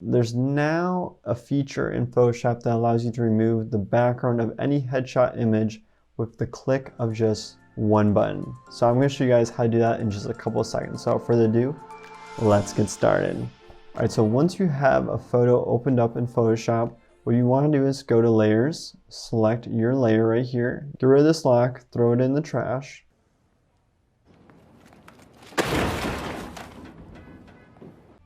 There's now a feature in Photoshop that allows you to remove the background of any headshot image with the click of just one button. So I'm going to show you guys how to do that in just a couple of seconds. So without further ado, let's get started. All right, so once you have a photo opened up in Photoshop, what you want to do is go to Layers, select your layer right here, get rid of this lock, throw it in the trash.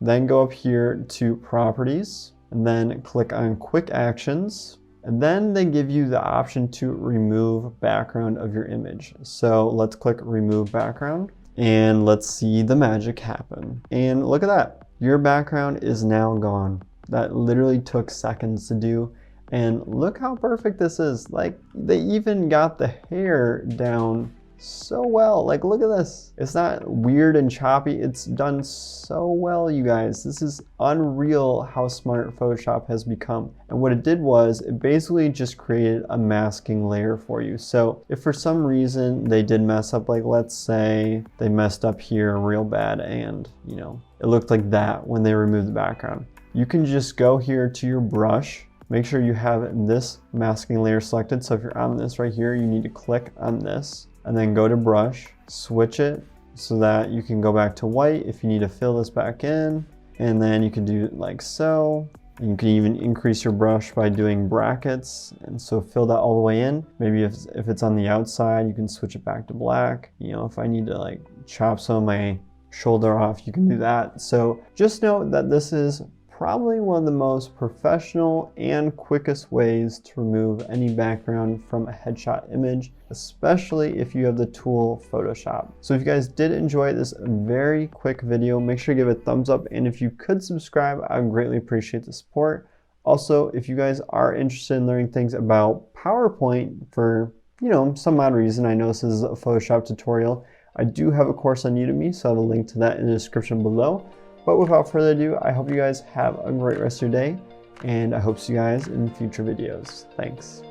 Then go up here to Properties, and then click on Quick Actions. And then they give you the option to remove background of your image. So let's click Remove Background, and let's see the magic happen. And look at that, your background is now gone. That literally took seconds to do. And look how perfect this is. Like, they even got the hair down so well. Like, look at this. It's not weird and choppy. It's done so well, you guys. This is unreal how smart Photoshop has become. And what it did was it basically just created a masking layer for you. So if for some reason they did mess up, like let's say they messed up here real bad and you know, it looked like that when they removed the background, you can just go here to your brush. Make sure you have this masking layer selected. So if you're on this right here, you need to click on this and then go to brush, switch it so that you can go back to white if you need to fill this back in. And then you can do it like so. And you can even increase your brush by doing brackets. And so fill that all the way in. Maybe if it's on the outside, you can switch it back to black. You know, if I need to like chop some of my shoulder off, you can do that. So just note that this is probably one of the most professional and quickest ways to remove any background from a headshot image, especially if you have the tool Photoshop. So if you guys did enjoy this very quick video, make sure to give it a thumbs up, and if you could subscribe, I would greatly appreciate the support. Also, if you guys are interested in learning things about PowerPoint for, you know, some odd reason, I know this is a Photoshop tutorial, I do have a course on Udemy, so I have a link to that in the description below. But without further ado, I hope you guys have a great rest of your day, and I hope to see you guys in future videos. Thanks.